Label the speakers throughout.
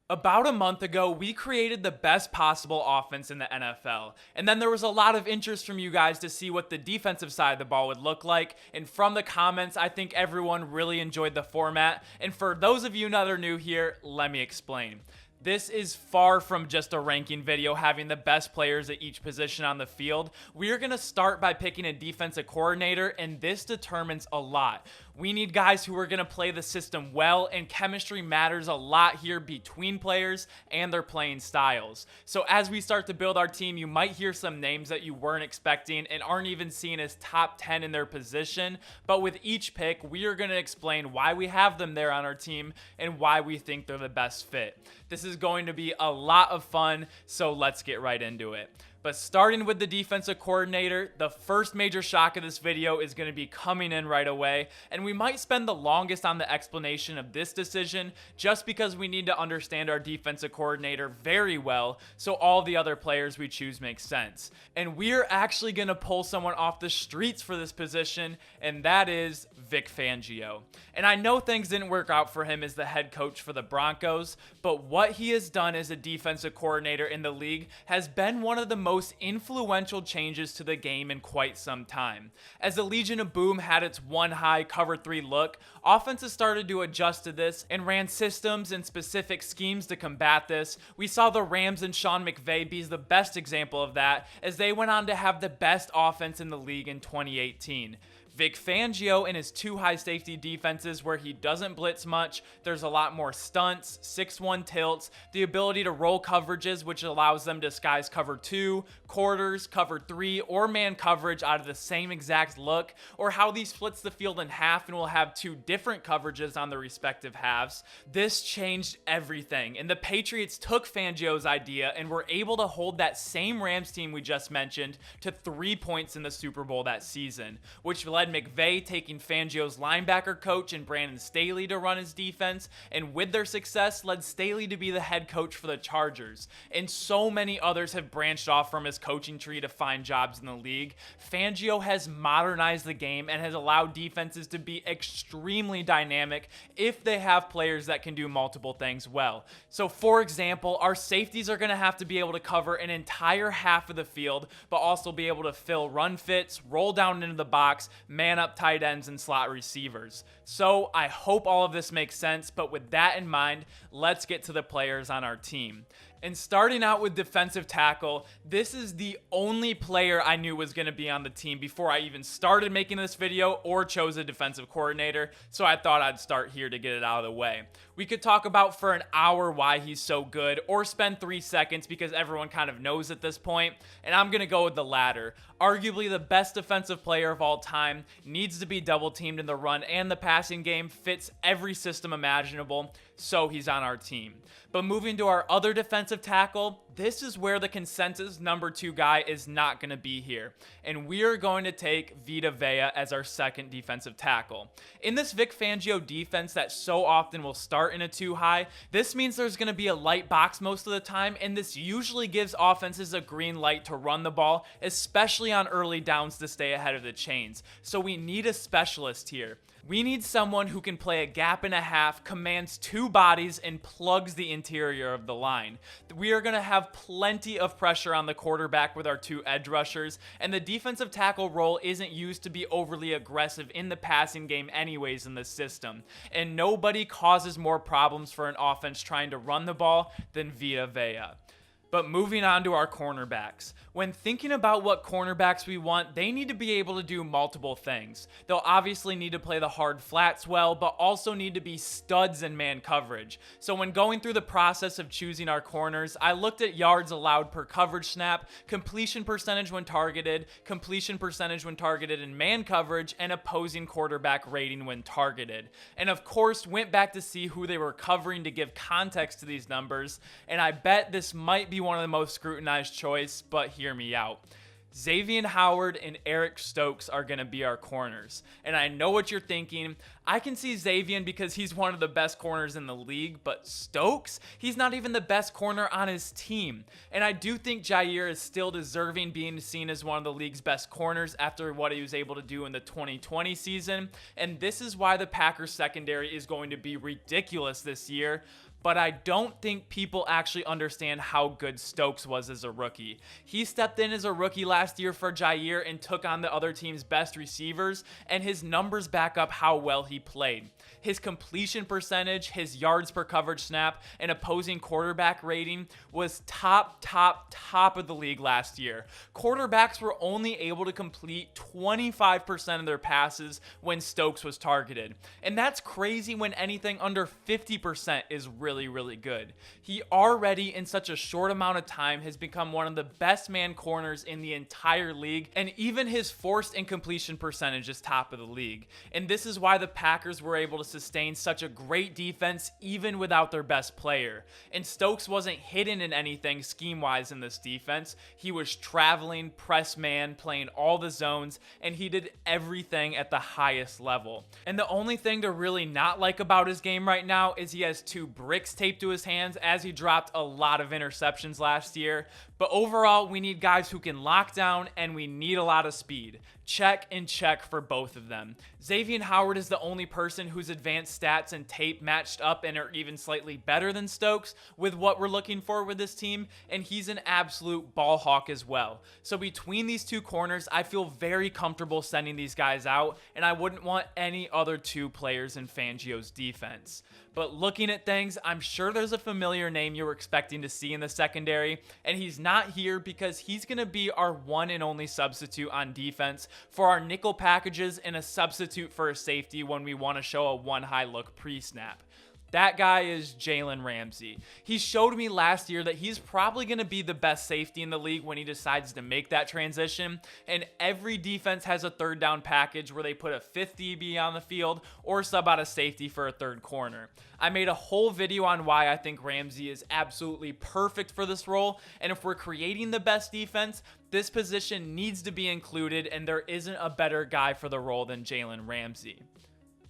Speaker 1: About a month ago, we created the best possible offense in the NFL. And then there was a lot of interest from you guys to see what the defensive side of the ball would look like. And from the comments, I think everyone really enjoyed the format. And for those of you that are new here, let me explain. This is far from just a ranking video having the best players at each position on the field. We are going to start by picking a defensive coordinator, and this determines a lot. We need guys who are going to play the system well, and chemistry matters a lot here between players and their playing styles. So as we start to build our team, you might hear some names that you weren't expecting and aren't even seen as top 10 in their position. But with each pick, we are going to explain why we have them there on our team and why we think they're the best fit. This is going to be a lot of fun, so let's get right into it. But starting with the defensive coordinator, the first major shock of this video is going to be coming in right away, and we might spend the longest on the explanation of this decision just because we need to understand our defensive coordinator very well so all the other players we choose make sense. And we're actually going to pull someone off the streets for this position, and that is Vic Fangio. And I know things didn't work out for him as the head coach for the Broncos, but what he has done as a defensive coordinator in the league has been one of the most influential changes to the game in quite some time. As the Legion of Boom had its one high cover 3 look, offenses started to adjust to this and ran systems and specific schemes to combat this. We saw the Rams and Sean McVay be the best example of that, as they went on to have the best offense in the league in 2018. Vic Fangio and his 2 high safety defenses where he doesn't blitz much, there's a lot more stunts, 6-1 tilts, the ability to roll coverages which allows them to disguise cover 2, quarters, cover 3, or man coverage out of the same exact look, or how he splits the field in half and will have 2 different coverages on the respective halves. This changed everything, and the Patriots took Fangio's idea and were able to hold that same Rams team we just mentioned to 3 points in the Super Bowl that season, which led McVay taking Fangio's linebacker coach and Brandon Staley to run his defense, and with their success led Staley to be the head coach for the Chargers. And so many others have branched off from his coaching tree to find jobs in the league. Fangio has modernized the game and has allowed defenses to be extremely dynamic if they have players that can do multiple things well. So for example, our safeties are going to have to be able to cover an entire half of the field, but also be able to fill run fits, roll down into the box, man up tight ends, and slot receivers. So I hope all of this makes sense, but with that in mind, let's get to the players on our team. And starting out with defensive tackle, this is the only player I knew was going to be on the team before I even started making this video or chose a defensive coordinator, so I thought I'd start here to get it out of the way. We could talk about for an hour why he's so good, or spend 3 seconds because everyone kind of knows at this point, and I'm going to go with the latter. Arguably the best defensive player of all time, needs to be double teamed in the run and the passing game, fits every system imaginable, so he's on our team. But moving to our other defensive tackle, this is where the consensus number 2 guy is not going to be here. And we are going to take Vita Vea as our second defensive tackle. In this Vic Fangio defense that so often will start in a 2 high, this means there's going to be a light box most of the time, and this usually gives offenses a green light to run the ball, especially on early downs to stay ahead of the chains. So we need a specialist here. We need someone who can play a gap and a half, commands 2 bodies, and plugs the interior of the line. We are going to have plenty of pressure on the quarterback with our 2 edge rushers, and the defensive tackle role isn't used to be overly aggressive in the passing game anyways in this system. And nobody causes more problems for an offense trying to run the ball than Vita Vea. But moving on to our cornerbacks. When thinking about what cornerbacks we want, they need to be able to do multiple things. They'll obviously need to play the hard flats well, but also need to be studs in man coverage. So when going through the process of choosing our corners, I looked at yards allowed per coverage snap, completion percentage when targeted in man coverage, and opposing quarterback rating when targeted. And of course, went back to see who they were covering to give context to these numbers, and I bet this might be one of the most scrutinized choice, but hear me out. Xavier Howard and Eric Stokes are going to be our corners. And I know what you're thinking. I can see Xavier because he's one of the best corners in the league, but Stokes, he's not even the best corner on his team. And I do think Jair is still deserving being seen as one of the league's best corners after what he was able to do in the 2020 season. And this is why the Packers secondary is going to be ridiculous this year. but I don't think people actually understand how good Stokes was as a rookie. He stepped in as a rookie last year for Jair and took on the other team's best receivers, and his numbers back up how well he played. His completion percentage, his yards per coverage snap, and opposing quarterback rating was top of the league last year. Quarterbacks were only able to complete 25% of their passes when Stokes was targeted. And that's crazy when anything under 50% is really good. He already, in such a short amount of time, has become one of the best man corners in the entire league, and even his forced incompletion percentage is top of the league. And this is why the Packers were able to sustain such a great defense even without their best player. And Stokes wasn't hidden in anything scheme-wise in this defense. He was traveling, press man, playing all the zones, and he did everything at the highest level. And the only thing to really not like about his game right now is he has 2 bricks taped to his hands, as he dropped a lot of interceptions last year. But overall, we need guys who can lock down, and we need a lot of speed. Check and check for both of them. Xavier Howard is the only person whose advanced stats and tape matched up and are even slightly better than Stokes with what we're looking for with this team, and he's an absolute ball hawk as well. So between these 2 corners, I feel very comfortable sending these guys out, and I wouldn't want any other 2 players in Fangio's defense. But looking at things, I'm sure there's a familiar name you were expecting to see in the secondary, and he's not here because he's going to be our one and only substitute on defense for our nickel packages and a substitute for a safety when we want to show a one-high look pre-snap. That guy is Jalen Ramsey. He showed me last year that he's probably going to be the best safety in the league when he decides to make that transition, and every defense has a third down package where they put a 5th DB on the field or sub out a safety for a third corner. I made a whole video on why I think Ramsey is absolutely perfect for this role, and if we're creating the best defense, this position needs to be included, and there isn't a better guy for the role than Jalen Ramsey.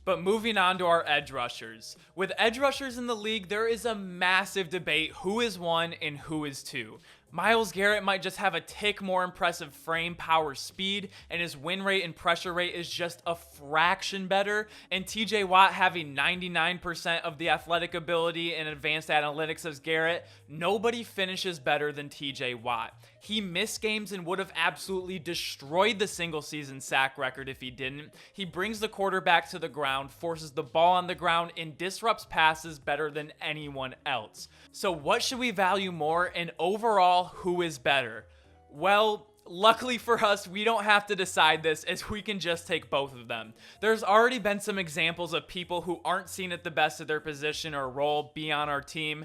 Speaker 1: But moving on to our edge rushers. With edge rushers in the league, there is a massive debate who is 1 and who is 2. Myles Garrett might just have a tick more impressive frame, power, speed, and his win rate and pressure rate is just a fraction better. And TJ Watt having 99% of the athletic ability and advanced analytics as Garrett, nobody finishes better than TJ Watt. He missed games and would have absolutely destroyed the single season sack record if he didn't. He brings the quarterback to the ground, forces the ball on the ground, and disrupts passes better than anyone else. So what should we value more, and overall, who is better? Well, luckily for us, we don't have to decide this, as we can just take both of them. There's already been some examples of people who aren't seen at the best of their position or role be on our team.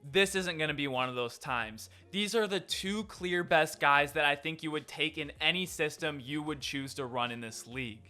Speaker 1: This isn't going to be one of those times. These are the 2 clear best guys that I think you would take in any system you would choose to run in this league.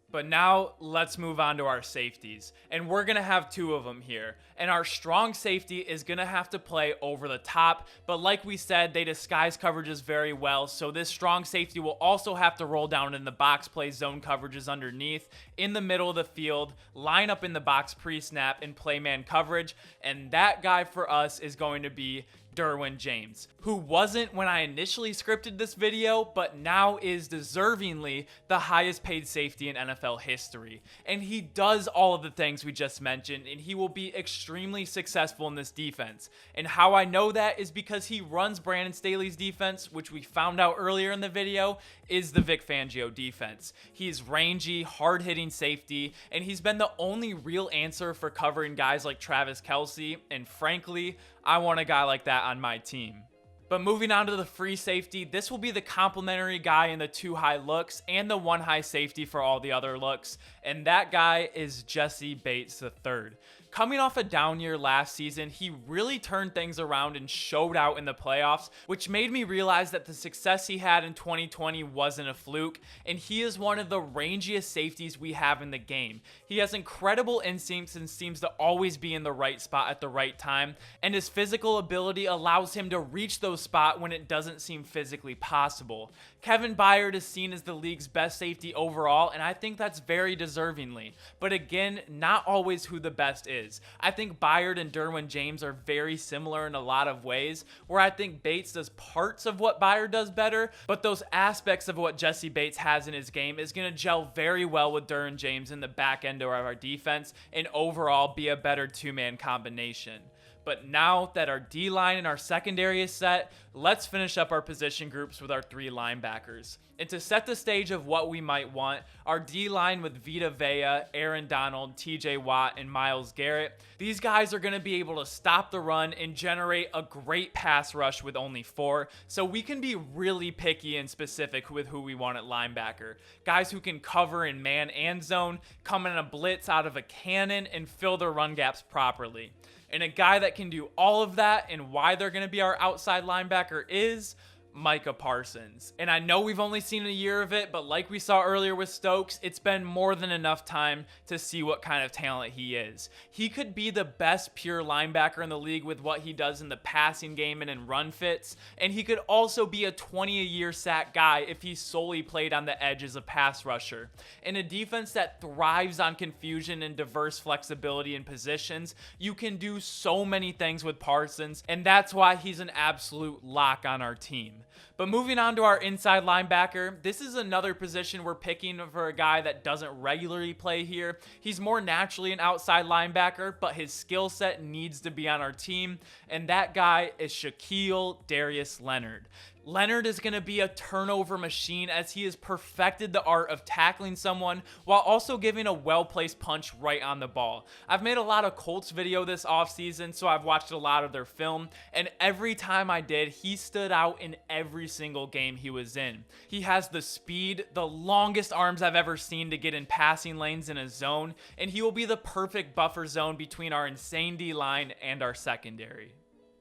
Speaker 1: But now let's move on to our safeties, and we're going to have 2 of them here. And our strong safety is going to have to play over the top, but like we said, they disguise coverages very well, so this strong safety will also have to roll down in the box, play zone coverages underneath, in the middle of the field, line up in the box pre-snap, and play man coverage, and that guy for us is going to be Derwin James, who wasn't when I initially scripted this video, but now is deservingly the highest paid safety in NFL history. And he does all of the things we just mentioned, and he will be extremely successful in this defense. And how I know that is because he runs Brandon Staley's defense, which we found out earlier in the video is the Vic Fangio defense. He's rangy, hard-hitting safety, and he's been the only real answer for covering guys like Travis Kelce, and frankly, I want a guy like that on my team. But moving on to the free safety, this will be the complementary guy in the 2 high looks and the 1 high safety for all the other looks, and that guy is Jessie Bates III. Coming off a down year last season, he really turned things around and showed out in the playoffs, which made me realize that the success he had in 2020 wasn't a fluke, and he is one of the rangiest safeties we have in the game. He has incredible instincts and seems to always be in the right spot at the right time, and his physical ability allows him to reach those spots when it doesn't seem physically possible. Kevin Byard is seen as the league's best safety overall, and I think that's very deservingly. But again, not always who the best is. I think Byard and Derwin James are very similar in a lot of ways, where I think Bates does parts of what Byard does better, but those aspects of what Jessie Bates has in his game is going to gel very well with Derwin James in the back end of our defense and overall be a better 2-man combination. But now that our D-line and our secondary is set, let's finish up our position groups with our 3 linebackers. And to set the stage of what we might want, our D-line with Vita Vea, Aaron Donald, TJ Watt, and Myles Garrett, these guys are going to be able to stop the run and generate a great pass rush with only 4, so we can be really picky and specific with who we want at linebacker. Guys who can cover in man and zone, come in a blitz out of a cannon, and fill their run gaps properly. And a guy that can do all of that and why they're going to be our outside linebacker is Micah Parsons. And I know we've only seen a year of it, but like we saw earlier with Stokes, it's been more than enough time to see what kind of talent he is. He could be the best pure linebacker in the league with what he does in the passing game and in run fits, and he could also be a 20-a-year sack guy if he solely played on the edge as a pass rusher. In a defense that thrives on confusion and diverse flexibility in positions, you can do so many things with Parsons, and that's why he's an absolute lock on our team. But moving on to our inside linebacker, this is another position we're picking for a guy that doesn't regularly play here. He's more naturally an outside linebacker, but his skill set needs to be on our team, and that guy is Shaquille Darius Leonard. Leonard is going to be a turnover machine as he has perfected the art of tackling someone while also giving a well-placed punch right on the ball. I've made a lot of Colts video this offseason, so I've watched a lot of their film, and every time I did, he stood out in every single game he was in. He has the speed, the longest arms I've ever seen to get in passing lanes in a zone, and he will be the perfect buffer zone between our insane D-line and our secondary.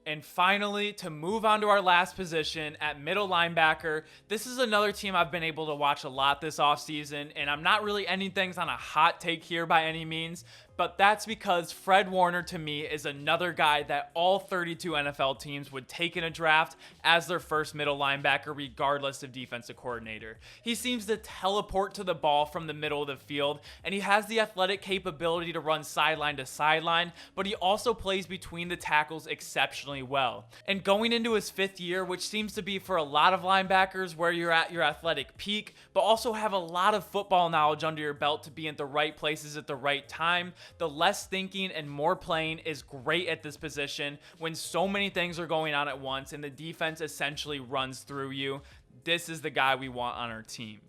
Speaker 1: And finally, to move on to our last position at middle linebacker, this is another team I've been able to watch a lot this offseason, and I'm not really ending things on a hot take here by any means, but that's because Fred Warner to me is another guy that all 32 NFL teams would take in a draft as their first middle linebacker regardless of defensive coordinator. He seems to teleport to the ball from the middle of the field, and he has the athletic capability to run sideline to sideline, but he also plays between the tackles exceptionally well. And going into his 5th year, which seems to be for a lot of linebackers where you're at your athletic peak, but also have a lot of football knowledge under your belt to be in the right places at the right time, the less thinking and more playing is great at this position when so many things are going on at once and the defense essentially runs through you. This is the guy we want on our team.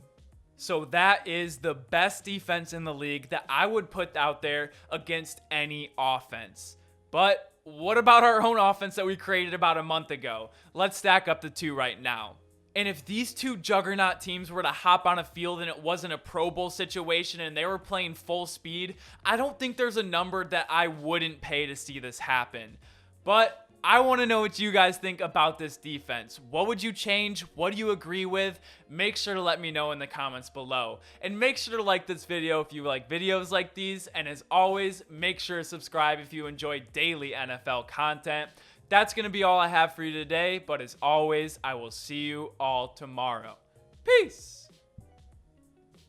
Speaker 1: So that is the best defense in the league that I would put out there against any offense. But what about our own offense that we created about a month ago? Let's stack up the two right now. And if these two juggernaut teams were to hop on a field and it wasn't a Pro Bowl situation and they were playing full speed, I don't think there's a number that I wouldn't pay to see this happen. But I want to know what you guys think about this defense. What would you change? What do you agree with? Make sure to let me know in the comments below. And make sure to like this video if you like videos like these. And as always, make sure to subscribe if you enjoy daily NFL content. That's going to be all I have for you today, but as always, I will see you all tomorrow. Peace!